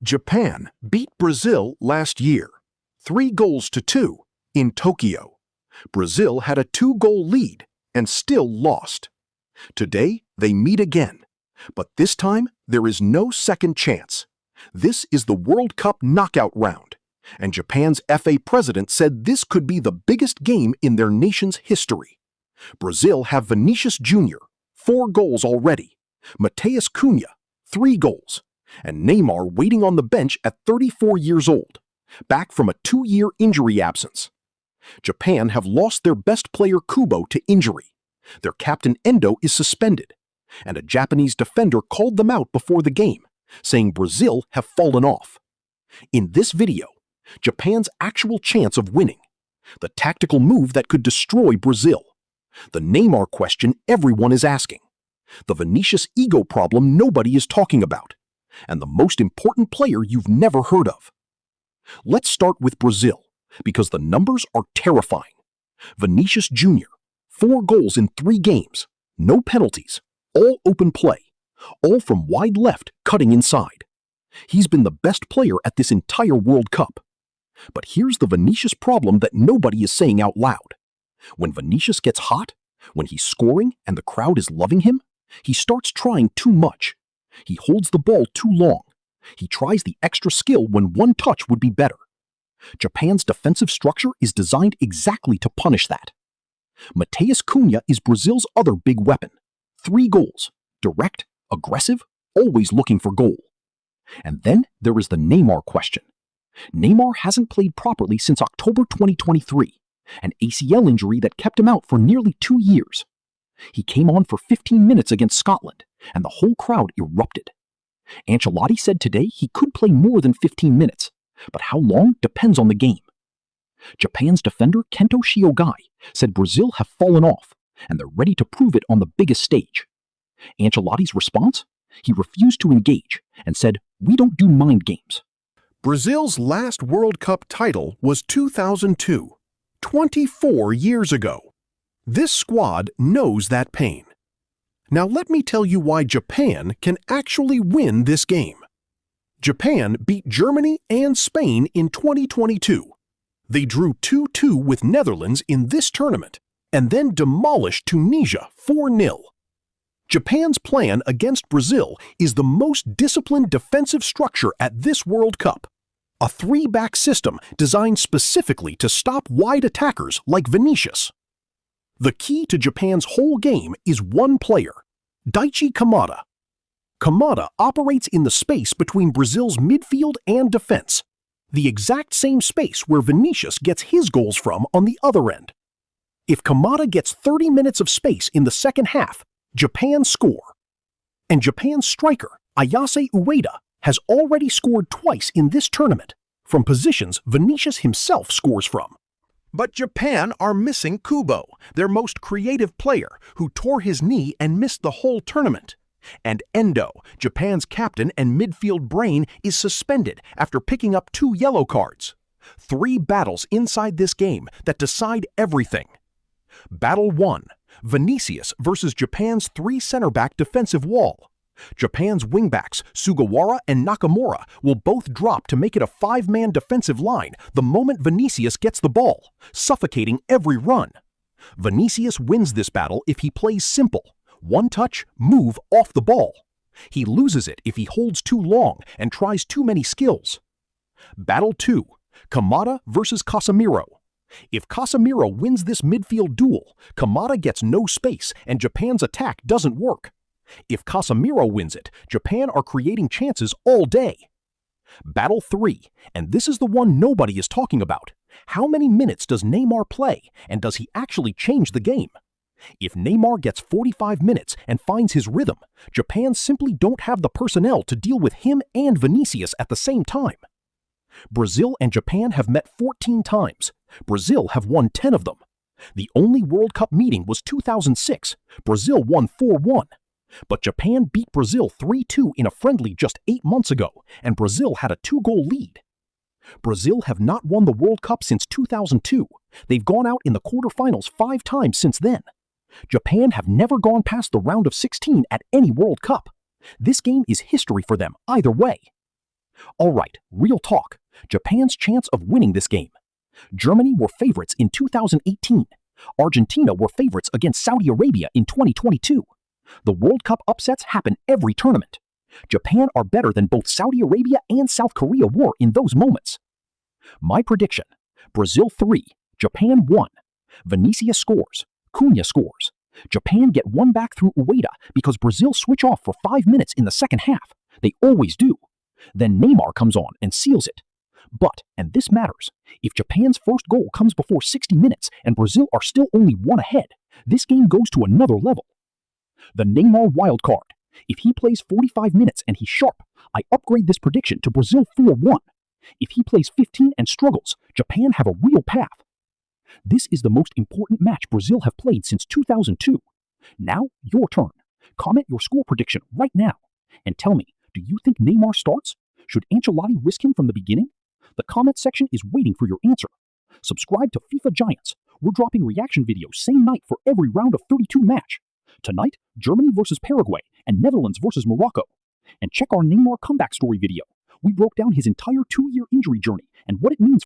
Japan beat Brazil last year, 3-2 in Tokyo. Brazil had a 2-goal lead and still lost. Today, they meet again, but this time there is no second chance. This is the World Cup knockout round, and Japan's FA president said this could be the biggest game in their nation's history. Brazil have Vinicius Jr, 4 goals already, Matheus Cunha, 3 goals, and Neymar waiting on the bench at 34 years old, back from a 2-year injury absence. Japan have lost their best player Kubo to injury. Their captain Endo is suspended, and a Japanese defender called them out before the game, saying Brazil have fallen off. In this video, Japan's actual chance of winning, the tactical move that could destroy Brazil, the Neymar question everyone is asking, the Vinicius ego problem nobody is talking about, and the most important player you've never heard of. Let's start with Brazil, because the numbers are terrifying. Vinicius Jr, 4 goals in 3 games, no penalties, all open play, all from wide left cutting inside. He's been the best player at this entire World Cup. But here's the Vinicius problem that nobody is saying out loud. When Vinicius gets hot, when he's scoring and the crowd is loving him, he starts trying too much. He holds the ball too long. He tries the extra skill when one touch would be better. Japan's defensive structure is designed exactly to punish that. Matheus Cunha is Brazil's other big weapon. 3 goals, direct, aggressive, always looking for goal. And then there is the Neymar question. Neymar hasn't played properly since October 2023, an ACL injury that kept him out for nearly 2 years. He came on for 15 minutes against Scotland, and the whole crowd erupted. Ancelotti said today he could play more than 15 minutes, but how long depends on the game. Japan's defender Kento Shiogai said Brazil have fallen off, and they're ready to prove it on the biggest stage. Ancelotti's response? He refused to engage and said, "We don't do mind games." Brazil's last World Cup title was 2002, 24 years ago. This squad knows that pain. Now let me tell you why Japan can actually win this game. Japan beat Germany and Spain in 2022. They drew 2-2 with Netherlands in this tournament, and then demolished Tunisia 4-0. Japan's plan against Brazil is the most disciplined defensive structure at this World Cup. A 3-back system designed specifically to stop wide attackers like Vinicius. The key to Japan's whole game is one player, Daichi Kamada. Kamada operates in the space between Brazil's midfield and defense, the exact same space where Vinicius gets his goals from on the other end. If Kamada gets 30 minutes of space in the second half, Japan score. And Japan's striker, Ayase Ueda, has already scored twice in this tournament, from positions Vinicius himself scores from. But Japan are missing Kubo, their most creative player, who tore his knee and missed the whole tournament. And Endo, Japan's captain and midfield brain, is suspended after picking up 2 yellow cards. 3 battles inside this game that decide everything. Battle 1. Vinicius versus Japan's 3 center-back defensive wall. Japan's wingbacks, Sugawara and Nakamura, will both drop to make it a 5-man defensive line the moment Vinicius gets the ball, suffocating every run. Vinicius wins this battle if he plays simple, one touch, move off the ball. He loses it if he holds too long and tries too many skills. Battle 2. Kamada versus Casemiro. If Casemiro wins this midfield duel, Kamada gets no space and Japan's attack doesn't work. If Casemiro wins it, Japan are creating chances all day. Battle 3, and this is the one nobody is talking about. How many minutes does Neymar play, and does he actually change the game? If Neymar gets 45 minutes and finds his rhythm, Japan simply don't have the personnel to deal with him and Vinicius at the same time. Brazil and Japan have met 14 times. Brazil have won 10 of them. The only World Cup meeting was 2006. Brazil won 4-1. But Japan beat Brazil 3-2 in a friendly just 8 months ago, and Brazil had a 2-goal lead. Brazil have not won the World Cup since 2002. They've gone out in the quarterfinals 5 times since then. Japan have never gone past the round of 16 at any World Cup. This game is history for them either way. All right, real talk. Japan's chance of winning this game. Germany were favorites in 2018. Argentina were favorites against Saudi Arabia in 2022. The World Cup upsets happen every tournament. Japan are better than both Saudi Arabia and South Korea were in those moments. My prediction: Brazil 3, Japan 1. Vinicius scores. Cunha scores. Japan get one back through Ueda because Brazil switch off for 5 minutes in the second half. They always do. Then Neymar comes on and seals it. But, and this matters, if Japan's first goal comes before 60 minutes and Brazil are still only one ahead, this game goes to another level. The Neymar wild card. If he plays 45 minutes and he's sharp, I upgrade this prediction to Brazil 4-1. If he plays 15 and struggles, Japan have a real path. This is the most important match Brazil have played since 2002. Now, your turn. Comment your score prediction right now. And tell me, do you think Neymar starts? Should Ancelotti risk him from the beginning? The comment section is waiting for your answer. Subscribe to FIFA Giants. We're dropping reaction videos same night for every round of 32 match. Tonight, Germany versus Paraguay and Netherlands versus Morocco. And check our Neymar comeback story video. We broke down his entire 2-year injury journey and what it means